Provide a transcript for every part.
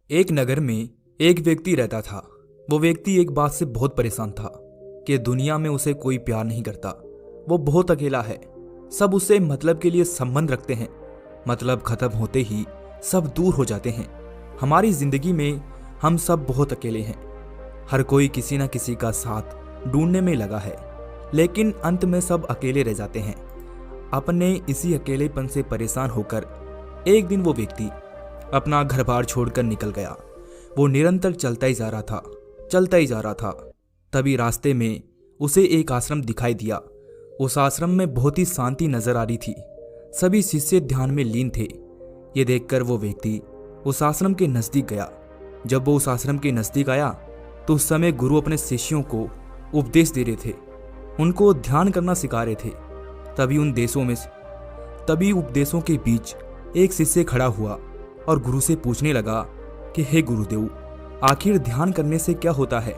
एक नगर में एक व्यक्ति रहता था। वो व्यक्ति एक बात से बहुत परेशान था कि दुनिया में उसे कोई प्यार नहीं करता। वो बहुत अकेला है। सब उससे मतलब के लिए संबंध रखते हैं। मतलब खत्म होते ही सब दूर हो जाते हैं। हमारी जिंदगी में हम सब बहुत अकेले हैं। हर कोई किसी न किसी का साथ ढूंढने में लगा है, लेकिन अंत में सब अकेले रह जाते हैं। अपने इसी अकेलेपन से परेशान होकर एक दिन वो व्यक्ति अपना घर बार छोड़कर निकल गया। वो निरंतर चलता ही जा रहा था, चलता ही जा रहा था। तभी रास्ते में उसे एक आश्रम दिखाई दिया। उस आश्रम में बहुत ही शांति नजर आ रही थी। सभी शिष्य ध्यान में लीन थे। ये देखकर वो व्यक्ति उस आश्रम के नजदीक गया। जब वो उस आश्रम के नजदीक आया तो उस समय गुरु अपने शिष्यों को उपदेश दे रहे थे, उनको ध्यान करना सिखा रहे थे। तभी उपदेशों के बीच एक शिष्य खड़ा हुआ और गुरु से पूछने लगा कि हे गुरुदेव, आखिर ध्यान करने से क्या होता है?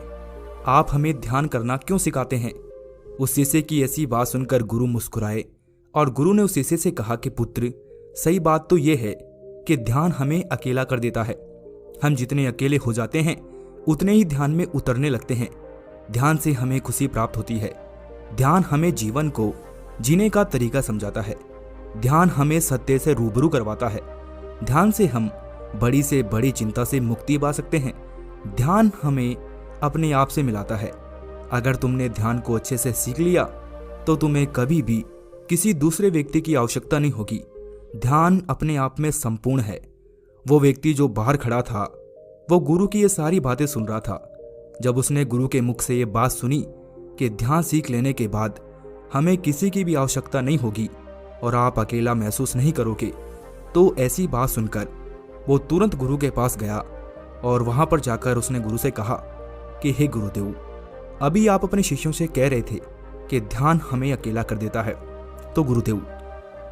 आप हमें ध्यान करना क्यों सिखाते हैं? उस शिष्य की ऐसी बात सुनकर गुरु मुस्कुराए और गुरु ने उस शिष्य से कहा कि पुत्र, सही बात तो यह है कि ध्यान हमें अकेला कर देता है। हम जितने अकेले हो जाते हैं उतने ही ध्यान में उतरने लगते हैं। ध्यान से हमें खुशी प्राप्त होती है। ध्यान हमें जीवन को जीने का तरीका समझाता है। ध्यान हमें सत्य से रूबरू करवाता है। ध्यान से हम बड़ी से बड़ी चिंता से मुक्ति पा सकते हैं। ध्यान हमें अपने आप से मिलाता है। अगर तुमने ध्यान को अच्छे से सीख लिया तो तुम्हें कभी भी किसी दूसरे व्यक्ति की आवश्यकता नहीं होगी। ध्यान अपने आप में संपूर्ण है। वो व्यक्ति जो बाहर खड़ा था वो गुरु की ये सारी बातें सुन रहा था। जब उसने गुरु के मुख से ये बात सुनी कि ध्यान सीख लेने के बाद हमें किसी की भी आवश्यकता नहीं होगी और आप अकेला महसूस नहीं करोगे, तो ऐसी बात सुनकर वो तुरंत गुरु के पास गया और वहां पर जाकर उसने गुरु से कहा कि हे गुरुदेव, अभी आप अपने शिष्यों से कह रहे थे कि ध्यान हमें अकेला कर देता है, तो गुरुदेव,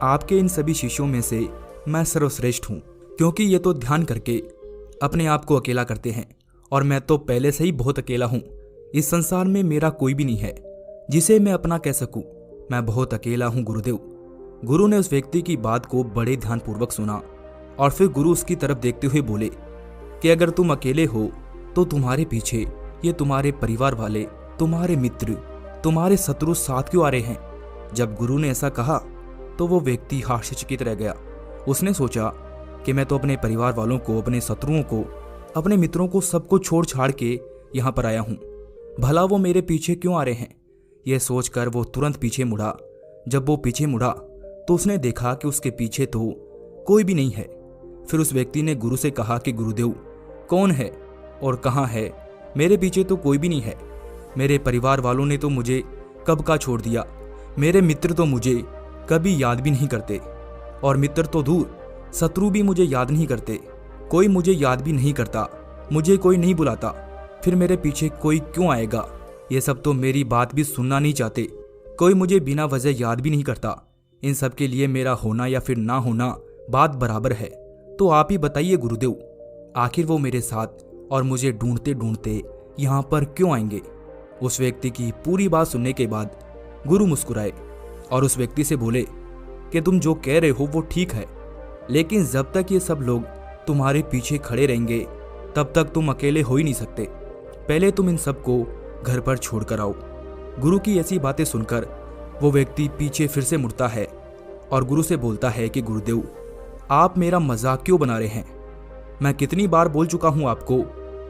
आपके इन सभी शिष्यों में से मैं सर्वश्रेष्ठ हूँ, क्योंकि ये तो ध्यान करके अपने आप को अकेला करते हैं और मैं तो पहले से ही बहुत अकेला हूँ। इस संसार में मेरा कोई भी नहीं है जिसे मैं अपना कह सकूं। मैं बहुत अकेला हूँ गुरुदेव। गुरु ने उस व्यक्ति की बात को बड़े ध्यानपूर्वक सुना और फिर गुरु उसकी तरफ देखते हुए बोले कि अगर तुम अकेले हो तो तुम्हारे पीछे ये तुम्हारे परिवार वाले, तुम्हारे मित्र, तुम्हारे शत्रु साथ क्यों आ रहे हैं? जब गुरु ने ऐसा कहा तो वो व्यक्ति आश्चर्यचकित रह गया। उसने सोचा कि मैं तो अपने परिवार वालों को, अपने शत्रुओं को, अपने मित्रों को सबको छोड़ छाड़ के यहाँ पर आया हूँ। भला वो मेरे पीछे क्यों आ रहे हैं? यह सोचकर वो तुरंत पीछे मुड़ा। जब वो पीछे मुड़ा तो उसने देखा कि उसके पीछे तो कोई भी नहीं है। फिर उस व्यक्ति ने गुरु से कहा कि गुरुदेव, कौन है और कहाँ है? मेरे पीछे तो कोई भी नहीं है। मेरे परिवार वालों ने तो मुझे कब का छोड़ दिया। मेरे मित्र तो मुझे कभी याद भी नहीं करते, और मित्र तो दूर, शत्रु भी मुझे याद नहीं करते। कोई मुझे याद भी नहीं करता, मुझे कोई नहीं बुलाता। फिर मेरे पीछे कोई क्यों आएगा? ये सब तो मेरी बात भी सुनना नहीं चाहते। कोई मुझे बिना वजह याद भी नहीं करता। इन सब के लिए मेरा होना या फिर ना होना बात बराबर है। तो आप ही बताइए गुरुदेव, आखिर वो मेरे साथ और मुझे ढूंढते ढूंढते यहाँ पर क्यों आएंगे? उस व्यक्ति की पूरी बात सुनने के बाद गुरु मुस्कुराए और उस व्यक्ति से बोले कि तुम जो कह रहे हो वो ठीक है, लेकिन जब तक ये सब लोग तुम्हारे पीछे खड़े रहेंगे तब तक तुम अकेले हो ही नहीं सकते। पहले तुम इन सबको घर पर छोड़कर आओ। गुरु की ऐसी बातें सुनकर वो व्यक्ति पीछे फिर से मुड़ता है और गुरु से बोलता है कि गुरुदेव, आप मेरा मजाक क्यों बना रहे हैं? मैं कितनी बार बोल चुका हूं आपको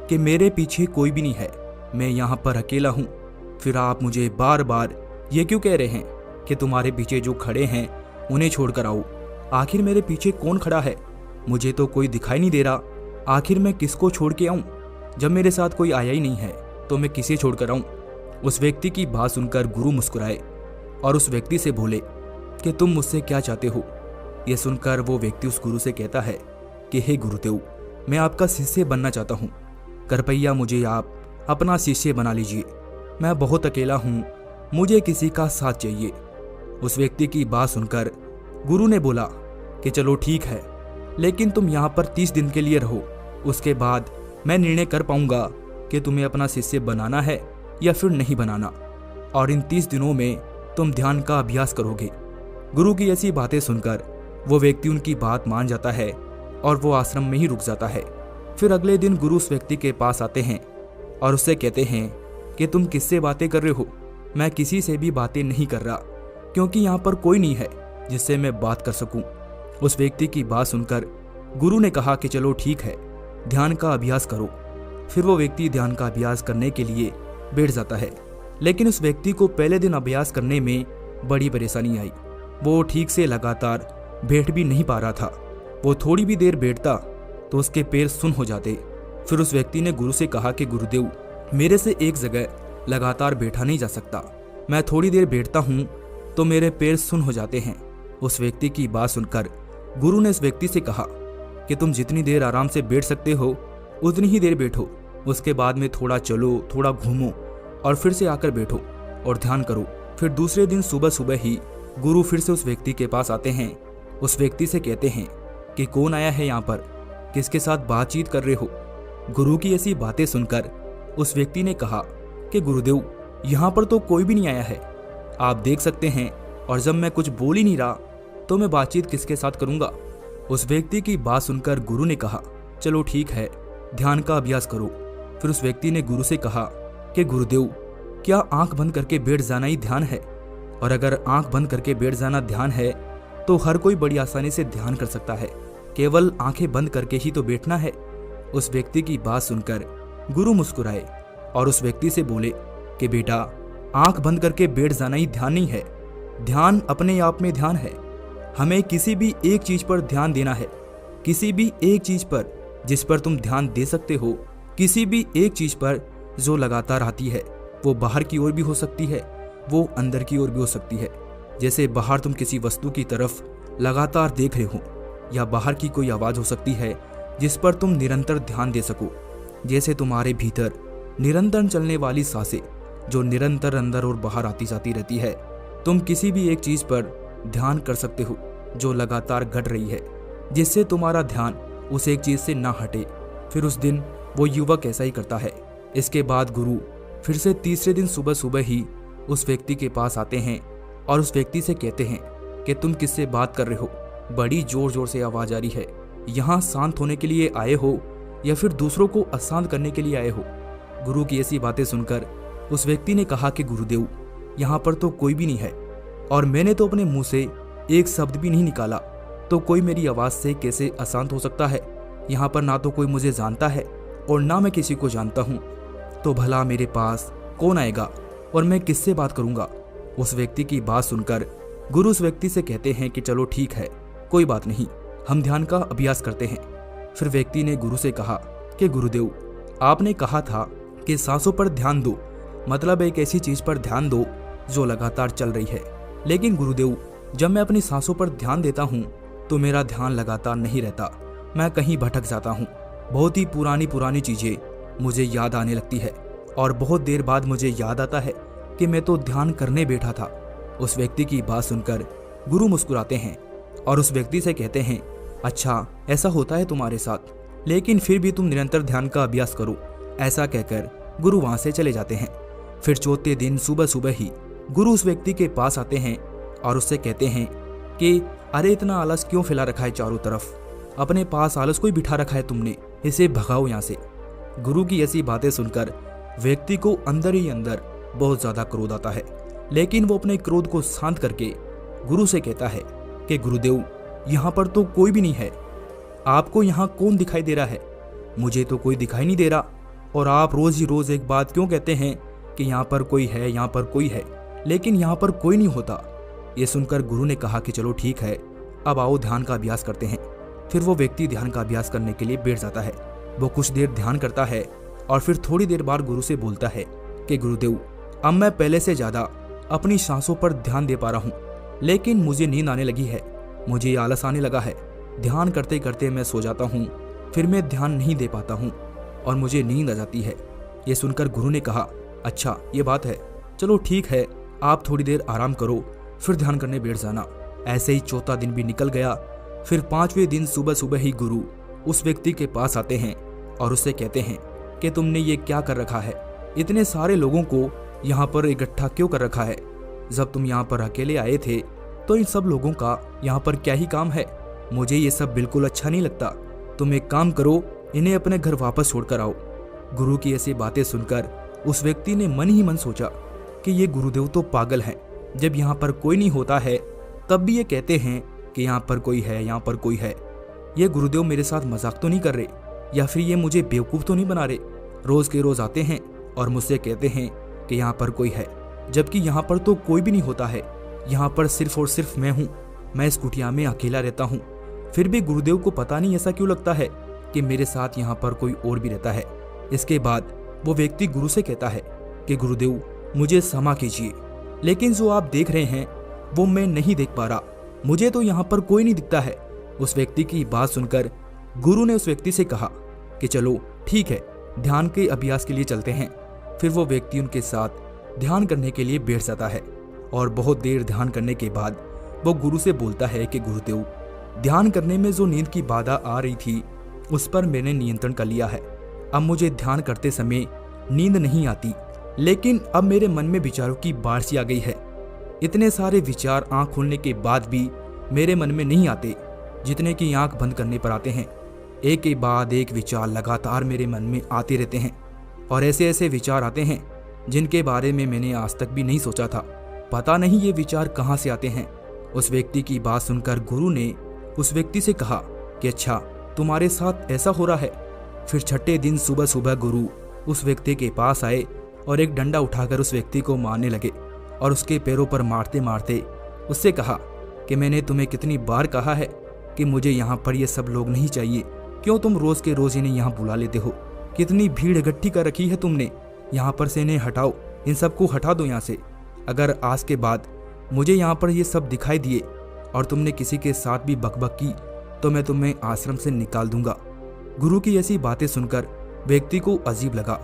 कि मेरे पीछे कोई भी नहीं है, मैं यहाँ पर अकेला हूँ। फिर आप मुझे बार बार ये क्यों कह रहे हैं कि तुम्हारे पीछे जो खड़े हैं उन्हें छोड़कर आओ? आखिर मेरे पीछे कौन खड़ा है? मुझे तो कोई दिखाई नहीं दे रहा। आखिर मैं किसको छोड़ के आऊं? जब मेरे साथ कोई आया ही नहीं है तो मैं किसे छोड़कर आऊं? उस व्यक्ति की बात सुनकर गुरु मुस्कुराए और उस व्यक्ति से बोले कि तुम मुझसे क्या चाहते हो? यह सुनकर वो व्यक्ति उस गुरु से कहता है कि हे गुरुदेव, मैं आपका शिष्य बनना चाहता हूँ। कृपया मुझे आप अपना शिष्य बना लीजिए। मैं बहुत अकेला हूँ, मुझे किसी का साथ चाहिए। उस व्यक्ति की बात सुनकर गुरु ने बोला कि चलो ठीक है, लेकिन तुम यहाँ पर 30 दिन के लिए रहो। उसके बाद मैं निर्णय कर पाऊंगा कि तुम्हें अपना शिष्य बनाना है या फिर नहीं बनाना, और इन 30 दिनों में तुम ध्यान का अभ्यास करोगे। गुरु की ऐसी बातें सुनकर वो व्यक्ति उनकी बात मान जाता है और वो आश्रम में ही रुक जाता है। फिर अगले दिन गुरु उस व्यक्ति के पास आते हैं और उससे कहते हैं कि तुम किससे बातें कर रहे हो? मैं किसी से भी बातें नहीं कर रहा, क्योंकि यहाँ पर कोई नहीं है जिससे मैं बात कर सकूं। उस व्यक्ति की बात सुनकर गुरु ने कहा कि चलो ठीक है, ध्यान का अभ्यास करो। फिर वो व्यक्ति ध्यान का अभ्यास करने के लिए बैठ जाता है, लेकिन उस व्यक्ति को पहले दिन अभ्यास करने में बड़ी परेशानी आई। वो ठीक से लगातार बैठ भी नहीं पा रहा था। वो थोड़ी भी देर बैठता तो उसके पैर सुन्न हो जाते। फिर उस व्यक्ति ने गुरु से कहा कि गुरुदेव, मेरे से एक जगह लगातार बैठा नहीं जा सकता। मैं थोड़ी देर बैठता हूँ तो मेरे पैर सुन्न हो जाते हैं। उस व्यक्ति की बात सुनकर गुरु ने उस व्यक्ति से कहा कि तुम जितनी देर आराम से बैठ सकते हो उतनी ही देर बैठो। उसके बाद में थोड़ा चलो, थोड़ा घूमो और फिर से आकर बैठो और ध्यान करो। फिर दूसरे दिन सुबह सुबह ही गुरु फिर से उस व्यक्ति के पास आते हैं। उस व्यक्ति से कहते हैं कि कौन आया है यहाँ पर, किसके साथ बातचीत कर रहे हो? गुरु की ऐसी बातें सुनकर उस व्यक्ति ने कहा कि गुरुदेव, यहाँ पर तो कोई भी नहीं आया है, आप देख सकते हैं, और जब मैं कुछ बोल ही नहीं रहा तो मैं बातचीत किसके साथ करूँगा? उस व्यक्ति की बात सुनकर गुरु ने कहा चलो ठीक है, ध्यान का अभ्यास करो। फिर उस व्यक्ति ने गुरु से कहा कि गुरुदेव, क्या आंख बंद करके बैठ जाना ही ध्यान है? और अगर आंख बंद करके बैठ जाना ध्यान है तो हर कोई बड़ी आसानी से ध्यान कर सकता है, केवल आंखें बंद करके ही तो बैठना है। उस व्यक्ति की बात सुनकर गुरु मुस्कुराए और उस व्यक्ति से बोले कि बेटा, आंख बंद करके बैठ जाना ही ध्यान नहीं है, ध्यान अपने आप में ध्यान है। हमें किसी भी एक चीज पर ध्यान देना है, किसी भी एक चीज पर जिस पर तुम ध्यान दे सकते हो, किसी भी एक चीज पर जो लगातार आती है। वो बाहर की ओर भी हो सकती है, वो अंदर की ओर भी हो सकती है। जैसे बाहर तुम किसी वस्तु की तरफ लगातार देख रहे हो, या बाहर की कोई आवाज हो सकती है जिस पर तुम निरंतर ध्यान दे सको। जैसे तुम्हारे भीतर निरंतर चलने वाली सांसें जो निरंतर अंदर और बाहर आती जाती रहती है। तुम किसी भी एक चीज पर ध्यान कर सकते हो जो लगातार घट रही है, जिससे तुम्हारा ध्यान उस एक चीज से ना हटे। फिर उस दिन वो युवक ऐसा ही करता है। इसके बाद गुरु फिर से तीसरे दिन सुबह सुबह ही उस व्यक्ति के पास आते हैं और उस व्यक्ति से कहते हैं कि तुम किससे बात कर रहे हो? बड़ी जोर जोर से आवाज आ रही है। यहाँ शांत होने के लिए आए हो या फिर दूसरों को अशांत करने के लिए आए हो? गुरु की ऐसी बातें सुनकर उस व्यक्ति ने कहा कि गुरुदेव, यहाँ पर तो कोई भी नहीं है और मैंने तो अपने मुंह से एक शब्द भी नहीं निकाला, तो कोई मेरी आवाज से कैसे अशांत हो सकता है? यहाँ पर ना तो कोई मुझे जानता है और ना मैं किसी को जानता हूँ, तो भला मेरे पास कौन आएगा और मैं किससे बात करूंगा? उस व्यक्ति की बात सुनकर गुरु उस व्यक्ति से कहते हैं कि चलो ठीक है, कोई बात नहीं, हम ध्यान का अभ्यास करते हैं। फिर व्यक्ति ने गुरु से कहा कि गुरुदेव, आपने कहा था कि सांसों पर ध्यान दो, मतलब एक ऐसी चीज पर ध्यान दो जो लगातार चल रही है। लेकिन गुरुदेव, जब मैं अपनी सांसों पर ध्यान देता हूँ तो मेरा ध्यान लगातार नहीं रहता, मैं कहीं भटक जाता हूँ। बहुत ही पुरानी पुरानी चीजें मुझे याद आने लगती है और बहुत देर बाद मुझे याद आता है कि मैं तो ध्यान करने बैठा था। उस व्यक्ति की बात सुनकर गुरु मुस्कुराते हैं और उस व्यक्ति से कहते हैं, अच्छा ऐसा होता है तुम्हारे साथ, लेकिन फिर भी तुम निरंतर ध्यान का अभ्यास करो। ऐसा कहकर गुरु वहां से चले जाते हैं। फिर चौथे दिन सुबह सुबह ही गुरु उस व्यक्ति के पास आते हैं और उससे कहते हैं कि अरे इतना आलस क्यों फैला रखा है चारों तरफ? अपने पास आलस कोई बिठा रखा है तुमने, इसे भगाओ यहाँ से। गुरु की ऐसी बातें सुनकर व्यक्ति को अंदर ही अंदर बहुत ज्यादा क्रोध आता है, लेकिन वो अपने क्रोध को शांत करके गुरु से कहता है कि गुरुदेव, यहाँ पर तो कोई भी नहीं है, आपको यहाँ कौन दिखाई दे रहा है? मुझे तो कोई दिखाई नहीं दे रहा, और आप रोज ही रोज एक बात क्यों कहते हैं कि यहाँ पर कोई है, यहाँ पर कोई है, लेकिन यहाँ पर कोई नहीं होता। ये सुनकर गुरु ने कहा कि चलो ठीक है, अब आओ ध्यान का अभ्यास करते हैं। फिर वो व्यक्ति ध्यान का अभ्यास करने के लिए बैठ जाता है। वो कुछ देर ध्यान करता है और फिर थोड़ी देर बाद गुरु से बोलता है कि गुरुदेव, अब मैं पहले से ज्यादा अपनी सांसों पर ध्यान दे पा रहा हूँ, लेकिन मुझे नींद आने लगी है, मुझे आलस आने लगा है। ध्यान करते करते मैं सो जाता हूँ, फिर मैं ध्यान नहीं दे पाता हूँ और मुझे नींद आ जाती है। ये सुनकर गुरु ने कहा, अच्छा ये बात है, चलो ठीक है, आप थोड़ी देर आराम करो, फिर ध्यान करने बैठ जाना। ऐसे ही चौथा दिन भी निकल गया। फिर पांचवें दिन सुबह सुबह ही गुरु उस व्यक्ति के पास आते हैं और उससे कहते हैं कि तुमने ये क्या कर रखा है? इतने सारे लोगों को यहाँ पर इकट्ठा क्यों कर रखा है? जब तुम यहाँ पर अकेले आए थे तो इन सब लोगों का यहाँ पर क्या ही काम है? मुझे ये सब बिल्कुल अच्छा नहीं लगता। तुम एक काम करो, इन्हें अपने घर वापस छोड़कर आओ। गुरु की ऐसी बातें सुनकर उस व्यक्ति ने मन ही मन सोचा कि ये गुरुदेव तो पागल हैं। जब यहाँ पर कोई नहीं होता है तब भी ये कहते हैं कि यहाँ पर कोई है, यहाँ पर कोई है। ये गुरुदेव मेरे साथ मजाक तो नहीं कर रहे, या फिर ये मुझे बेवकूफ़ तो नहीं बना रहे। रोज के रोज आते हैं और मुझसे कहते हैं कि यहाँ पर कोई है, जबकि यहाँ पर तो कोई भी नहीं होता है। यहाँ पर सिर्फ और सिर्फ मैं हूँ। मैं इस कुटिया में अकेला रहता हूँ। फिर भी गुरुदेव को पता नहीं ऐसा क्यों लगता है कि मेरे साथ यहाँ पर कोई और भी रहता है। इसके बाद वो व्यक्ति गुरु से कहता है कि गुरुदेव मुझे क्षमा कीजिए, लेकिन जो आप देख रहे हैं वो मैं नहीं देख पा रहा। मुझे तो यहाँ पर कोई नहीं दिखता है। उस व्यक्ति की बात सुनकर गुरु ने उस व्यक्ति से कहा कि चलो ठीक है, ध्यान के अभ्यास के लिए चलते हैं। फिर वो व्यक्ति उनके साथ ध्यान करने के लिए बैठ जाता है और बहुत देर ध्यान करने के बाद वो गुरु से बोलता है कि गुरुदेव, ध्यान करने में जो नींद की बाधा आ रही थी उस पर मैंने नियंत्रण कर लिया है। अब मुझे ध्यान करते समय नींद नहीं आती, लेकिन अब मेरे मन में विचारों की बाढ़ सी आ गई है। इतने सारे विचार आंख खोलने के बाद भी मेरे मन में नहीं आते जितने की आंख बंद करने पर आते हैं। एक के बाद एक विचार लगातार मेरे मन में आते रहते हैं और ऐसे ऐसे विचार आते हैं जिनके बारे में मैंने आज तक भी नहीं सोचा था। पता नहीं ये विचार कहाँ से आते हैं। उस व्यक्ति की बात सुनकर गुरु ने उस व्यक्ति से कहा कि अच्छा, तुम्हारे साथ ऐसा हो रहा है। फिर छठे दिन सुबह सुबह गुरु उस व्यक्ति के पास आए और एक डंडा उठाकर उस व्यक्ति को मारने लगे और उसके पैरों पर मारते मारते उससे कहा कि मैंने तुम्हें कितनी बार कहा है कि मुझे यहाँ पर ये सब लोग नहीं चाहिए। क्यों तुम रोज के रोज इन्हें यहाँ बुला लेते हो? कितनी भीड़ इकट्ठी कर रखी है तुमने। यहाँ पर से इन्हें हटाओ, इन सबको हटा दो यहाँ से। अगर आज के बाद मुझे यहाँ पर ये सब दिखाई दिए और तुमने किसी के साथ भी बकबक की तो मैं तुम्हें आश्रम से निकाल दूंगा। गुरु की ऐसी बातें सुनकर व्यक्ति को अजीब लगा।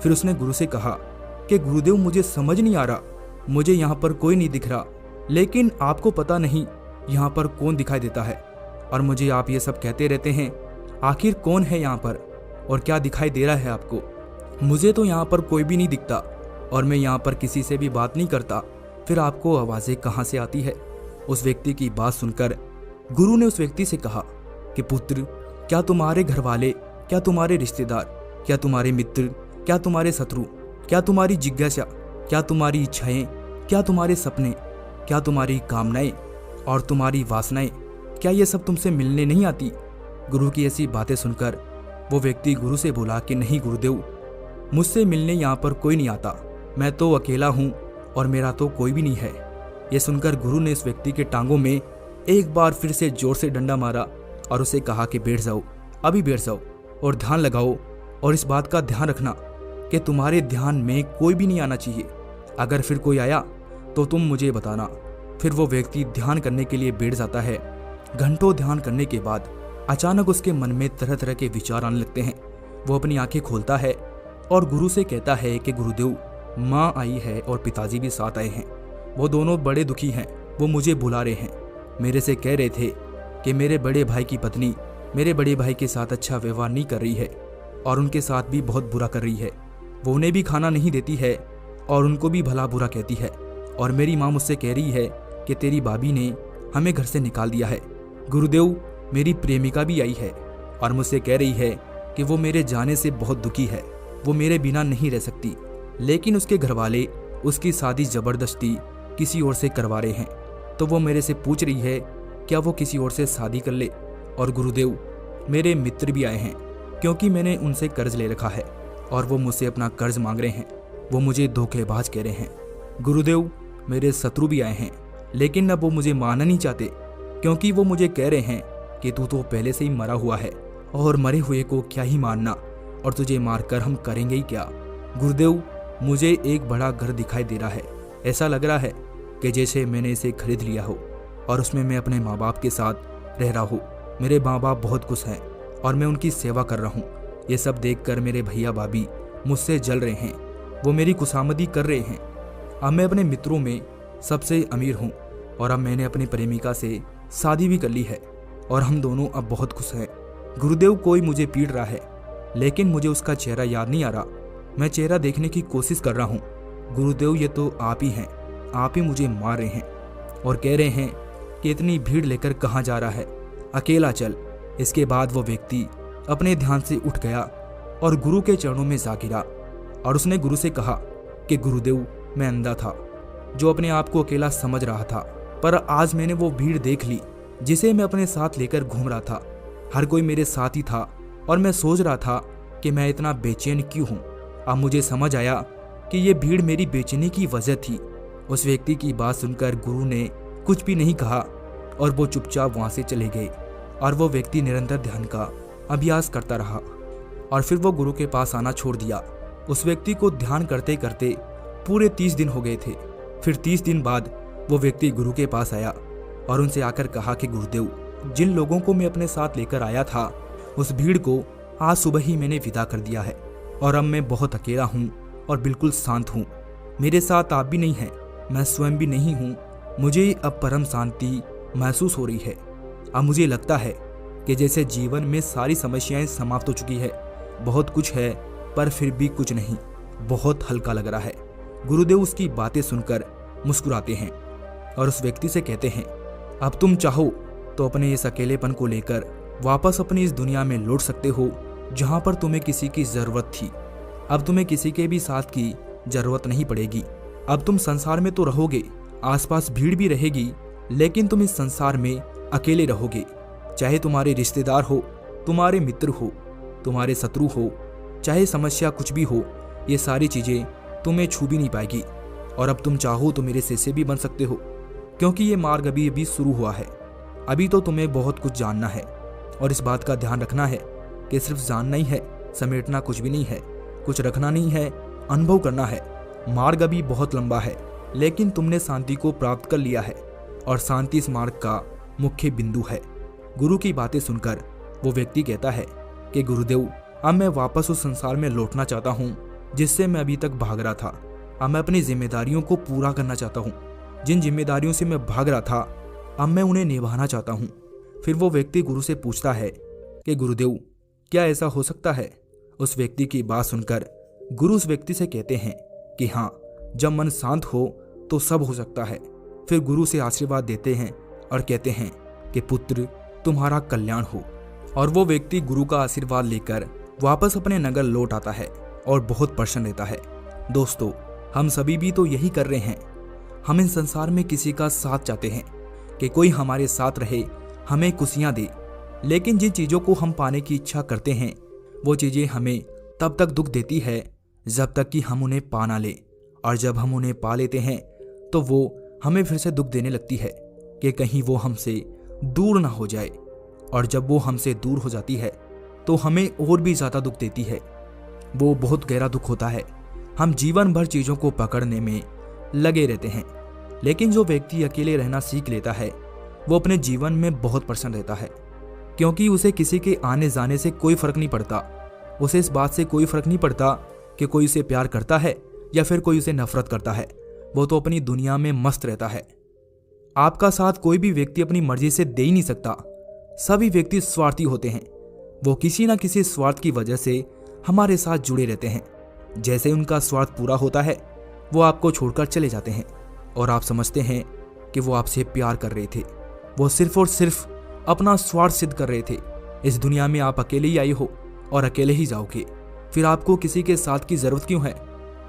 फिर उसने गुरु से कहा कि गुरुदेव, मुझे समझ नहीं आ रहा, मुझे यहाँ पर कोई नहीं दिख रहा, लेकिन आपको पता नहीं यहाँ पर कौन दिखाई देता है और मुझे आप ये सब कहते रहते हैं। आखिर कौन है यहाँ पर और क्या दिखाई दे रहा है आपको? मुझे तो यहाँ पर कोई भी नहीं दिखता और मैं यहाँ पर किसी से भी बात नहीं करता। फिर आपको आवाज़ें कहाँ से आती है? उस व्यक्ति की बात सुनकर गुरु ने उस व्यक्ति से कहा कि पुत्र, क्या तुम्हारे घर वाले, क्या तुम्हारे रिश्तेदार, क्या तुम्हारे मित्र, क्या तुम्हारे शत्रु, क्या तुम्हारी जिज्ञासा, क्या तुम्हारी इच्छाएं, क्या तुम्हारे सपने, क्या तुम्हारी कामनाएं और तुम्हारी वासनाएं, क्या ये सब तुमसे मिलने नहीं आती? गुरु की ऐसी बातें सुनकर वो व्यक्ति गुरु से बोला कि नहीं गुरुदेव, मुझसे मिलने यहाँ पर कोई नहीं आता। मैं तो अकेला हूँ और मेरा तो कोई भी नहीं है। ये सुनकर गुरु ने इस व्यक्ति के टांगों में एक बार फिर से जोर से डंडा मारा और उसे कहा कि बैठ जाओ, अभी बैठ जाओ और ध्यान लगाओ और इस बात का ध्यान रखना कि तुम्हारे ध्यान में कोई भी नहीं आना चाहिए। अगर फिर कोई आया तो तुम मुझे बताना। फिर वो व्यक्ति ध्यान करने के लिए बैठ जाता है। घंटों ध्यान करने के बाद अचानक उसके मन में तरह तरह के विचार आने लगते हैं। वो अपनी आंखें खोलता है और गुरु से कहता है कि गुरुदेव, माँ आई है और पिताजी भी साथ आए हैं। वो दोनों बड़े दुखी हैं। वो मुझे बुला रहे हैं। मेरे से कह रहे थे कि मेरे बड़े भाई की पत्नी मेरे बड़े भाई के साथ अच्छा व्यवहार नहीं कर रही है और उनके साथ भी बहुत बुरा कर रही है। वो उन्हें भी खाना नहीं देती है और उनको भी भला बुरा कहती है। और मेरी माँ मुझसे कह रही है कि तेरी भाभी ने हमें घर से निकाल दिया है। गुरुदेव, मेरी प्रेमिका भी आई है और मुझसे कह रही है कि वो मेरे जाने से बहुत दुखी है। वो मेरे बिना नहीं रह सकती, लेकिन उसके घर वाले उसकी शादी जबरदस्ती किसी और से करवा रहे हैं। तो वो मेरे से पूछ रही है क्या वो किसी और से शादी कर ले। और गुरुदेव, मेरे मित्र भी आए हैं क्योंकि मैंने उनसे कर्ज ले रखा है और वो मुझसे अपना कर्ज मांग रहे हैं। वो मुझे धोखेबाज कह रहे हैं। गुरुदेव, मेरे शत्रु भी आए हैं, लेकिन अब वो मुझे मानना नहीं चाहते क्योंकि वो मुझे कह रहे हैं कि तू तो पहले से ही मरा हुआ है और मरे हुए को क्या ही मारना, और तुझे मारकर हम करेंगे ही क्या। गुरुदेव, मुझे एक बड़ा घर दिखाई दे रहा है। ऐसा लग रहा है कि जैसे मैंने इसे खरीद लिया हो और उसमें मैं अपने माँ बाप के साथ रह रहा हूँ। मेरे माँ बाप बहुत खुश हैं और मैं उनकी सेवा कर रहा हूँ। ये सब देखकर मेरे भैया भाभी मुझसे जल रहे हैं। वो मेरी खुशामदी कर रहे हैं। अब मैं अपने मित्रों में सबसे अमीर हूँ और अब मैंने अपनी प्रेमिका से शादी भी कर ली है और हम दोनों अब बहुत खुश हैं। गुरुदेव, कोई मुझे पीट रहा है, लेकिन मुझे उसका चेहरा याद नहीं आ रहा। मैं चेहरा देखने की कोशिश कर रहा हूँ। गुरुदेव, ये तो आप ही हैं। आप ही मुझे मार रहे हैं और कह रहे हैं कि इतनी भीड़ लेकर कहाँ जा रहा है, अकेला चल। इसके बाद वो व्यक्ति अपने ध्यान से उठ गया और गुरु के चरणों में जा गिरा और उसने गुरु से कहा कि गुरुदेव, मैं अंधा था जो अपने आप को अकेला समझ रहा था, पर आज मैंने वो भीड़ देख ली जिसे मैं अपने साथ लेकर घूम रहा था। हर कोई मेरे साथ ही था और मैं सोच रहा था कि मैं इतना बेचैन क्यों हूँ। अब मुझे समझ आया कि ये भीड़ मेरी बेचैनी की वजह थी। उस व्यक्ति की बात सुनकर गुरु ने कुछ भी नहीं कहा और वो चुपचाप वहां से चले गए और वो व्यक्ति निरंतर ध्यान का अभ्यास करता रहा और फिर वो गुरु के पास आना छोड़ दिया। उस व्यक्ति को ध्यान करते करते पूरे 30 दिन हो गए थे। फिर 30 दिन बाद वो व्यक्ति गुरु के पास आया और उनसे आकर कहा कि गुरुदेव, जिन लोगों को मैं अपने साथ लेकर आया था उस भीड़ को आज सुबह ही मैंने विदा कर दिया है और अब मैं बहुत अकेला हूँ और बिल्कुल शांत हूँ। मेरे साथ आप भी नहीं हैं, मैं स्वयं भी नहीं हूँ। मुझे अब परम शांति महसूस हो रही है। अब मुझे लगता है कि जैसे जीवन में सारी समस्याएं समाप्त हो चुकी है। बहुत कुछ है पर फिर भी कुछ नहीं, बहुत हल्का लग रहा है। गुरुदेव उसकी बातें सुनकर मुस्कुराते हैं और उस व्यक्ति से कहते हैं, अब तुम चाहो तो अपने इस अकेलेपन को लेकर वापस अपनी इस दुनिया में लौट सकते हो जहां पर तुम्हें किसी की जरूरत थी। अब तुम्हें किसी के भी साथ की जरूरत नहीं पड़ेगी। अब तुम संसार में तो रहोगे, आसपास भीड़ भी रहेगी, लेकिन तुम इस संसार में अकेले रहोगे। चाहे तुम्हारे रिश्तेदार हो, तुम्हारे मित्र हो, तुम्हारे शत्रु हो, चाहे समस्या कुछ भी हो, ये सारी चीजें तुम्हें छू भी नहीं पाएगी। और अब तुम चाहो तो मेरे शिष्य भी बन सकते हो, क्योंकि ये मार्ग अभी अभी शुरू हुआ है। अभी तो तुम्हें बहुत कुछ जानना है और इस बात का ध्यान रखना है कि सिर्फ जानना ही है, समेटना कुछ भी नहीं है, कुछ रखना नहीं है, अनुभव करना है। मार्ग अभी बहुत लंबा है, लेकिन तुमने शांति को प्राप्त कर लिया है और शांति इस मार्ग का मुख्य बिंदु है। गुरु की बातें सुनकर वो व्यक्ति कहता है कि गुरुदेव, अब मैं वापस उस संसार में लौटना चाहता हूँ जिससे मैं अभी तक भाग रहा था। अब मैं अपनी जिम्मेदारियों को पूरा करना चाहता हूँ। जिन जिम्मेदारियों से मैं भाग रहा था अब मैं उन्हें निभाना चाहता हूँ। फिर वो व्यक्ति गुरु से पूछता है कि गुरुदेव, क्या ऐसा हो सकता है? उस व्यक्ति की बात सुनकर गुरु उस व्यक्ति से कहते हैं कि हाँ, जब मन शांत हो तो सब हो सकता है। फिर गुरु से आशीर्वाद देते हैं और कहते हैं कि पुत्र, तुम्हारा कल्याण हो। और वो व्यक्ति गुरु का आशीर्वाद लेकर वापस अपने नगर लौट आता है और बहुत प्रसन्न रहता है। दोस्तों, हम सभी भी तो यही कर रहे हैं। हम इन संसार में किसी का साथ चाहते हैं कि कोई हमारे साथ रहे, हमें खुशियां दे। लेकिन जिन चीज़ों को हम पाने की इच्छा करते हैं वो चीज़ें हमें तब तक दुख देती है जब तक कि हम उन्हें पा ना लें। और जब हम उन्हें पा लेते हैं तो वो हमें फिर से दुख देने लगती है कि कहीं वो हमसे दूर ना हो जाए। और जब वो हमसे दूर हो जाती है तो हमें और भी ज़्यादा दुख देती है। वो बहुत गहरा दुख होता है। हम जीवन भर चीज़ों को पकड़ने में लगे रहते हैं। लेकिन जो व्यक्ति अकेले रहना सीख लेता है वो अपने जीवन में बहुत प्रसन्न रहता है, क्योंकि उसे किसी के आने जाने से कोई फर्क नहीं पड़ता। उसे इस बात से कोई फर्क नहीं पड़ता कि कोई उसे प्यार करता है या फिर कोई उसे नफरत करता है। वो तो अपनी दुनिया में मस्त रहता है। आपका साथ कोई भी व्यक्ति अपनी मर्जी से दे ही नहीं सकता। सभी व्यक्ति स्वार्थी होते हैं। वो किसी ना किसी स्वार्थ की वजह से हमारे साथ जुड़े रहते हैं। जैसे उनका स्वार्थ पूरा होता है वो आपको छोड़कर चले जाते हैं और आप समझते हैं कि वो आपसे प्यार कर रहे थे। वो सिर्फ और सिर्फ अपना स्वार्थ सिद्ध कर रहे थे। इस दुनिया में आप अकेले ही आए हो और अकेले ही जाओगे। फिर आपको किसी के साथ की जरूरत क्यों है?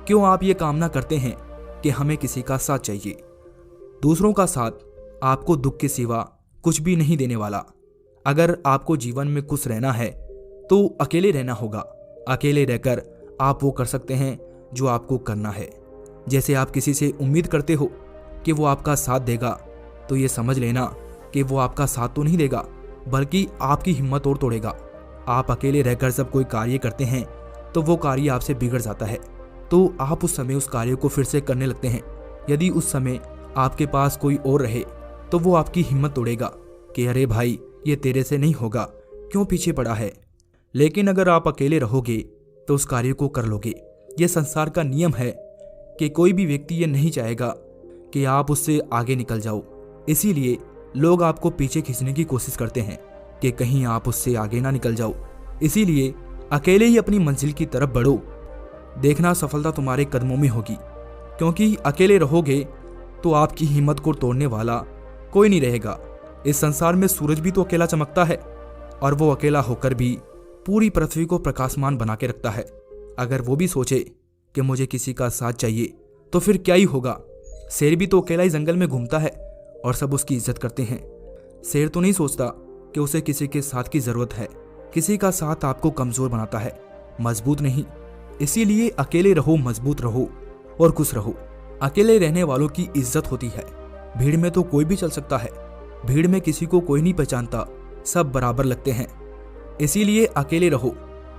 क्यों आप ये कामना करते हैं कि हमें किसी का साथ चाहिए? दूसरों का साथ आपको दुख के सिवा कुछ भी नहीं देने वाला। अगर आपको जीवन में खुश रहना है तो अकेले रहना होगा। अकेले रहकर आप वो कर सकते हैं जो आपको करना है। जैसे आप किसी से उम्मीद करते हो कि वो आपका साथ देगा, तो ये समझ लेना कि वो आपका साथ तो नहीं देगा बल्कि आपकी हिम्मत और तोड़ेगा। आप अकेले रहकर जब कोई कार्य करते हैं तो वो कार्य आपसे बिगड़ जाता है, तो आप उस समय उस कार्य को फिर से करने लगते हैं। यदि उस समय आपके पास कोई और रहे तो वो आपकी हिम्मत तोड़ेगा कि अरे भाई, ये तेरे से नहीं होगा, क्यों पीछे पड़ा है। लेकिन अगर आप अकेले रहोगे तो उस कार्य को कर लोगे। ये संसार का नियम है कि कोई भी व्यक्ति ये नहीं चाहेगा कि आप उससे आगे निकल जाओ। इसीलिए लोग आपको पीछे खींचने की कोशिश करते हैं कि कहीं आप उससे आगे ना निकल जाओ। इसीलिए अकेले ही अपनी मंजिल की तरफ बढ़ो। देखना सफलता तुम्हारे कदमों में होगी, क्योंकि अकेले रहोगे तो आपकी हिम्मत को तोड़ने वाला कोई नहीं रहेगा। इस संसार में सूरज भी तो अकेला चमकता है और वो अकेला होकर भी पूरी पृथ्वी को प्रकाशमान बना के रखता है। अगर वो भी सोचे कि मुझे किसी का साथ चाहिए तो फिर क्या ही होगा। शेर भी तो अकेला ही जंगल में घूमता है और सब उसकी इज्जत करते हैं। शेर तो नहीं सोचता कि उसे किसी के साथ की जरूरत है। किसी का साथ आपको कमजोर बनाता है, मजबूत नहीं। इसीलिए अकेले रहो, मजबूत रहो और खुश रहो। अकेले रहने वालों की इज्जत होती है। भीड़ में तो कोई भी चल सकता है। भीड़ में किसी को कोई नहीं पहचानता, सब बराबर लगते हैं। इसीलिए अकेले रहो,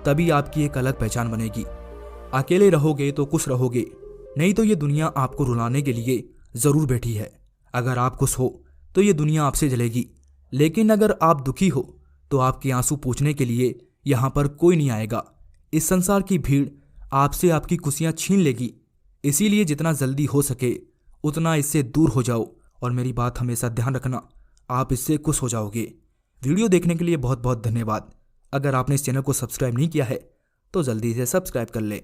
तभी आपकी एक अलग पहचान बनेगी। अकेले रहोगे तो खुश रहोगे, नहीं तो ये दुनिया आपको रुलाने के लिए जरूर बैठी है। अगर आप खुश हो तो ये दुनिया आपसे जलेगी, लेकिन अगर आप दुखी हो तो आपके आंसू पूछने के लिए यहाँ पर कोई नहीं आएगा। इस संसार की भीड़ आपसे आपकी खुशियाँ छीन लेगी। इसीलिए जितना जल्दी हो सके उतना इससे दूर हो जाओ, और मेरी बात हमेशा ध्यान रखना, आप इससे खुश हो जाओगे। वीडियो देखने के लिए बहुत बहुत धन्यवाद। अगर आपने इस चैनल को सब्सक्राइब नहीं किया है तो जल्दी से सब्सक्राइब कर लें।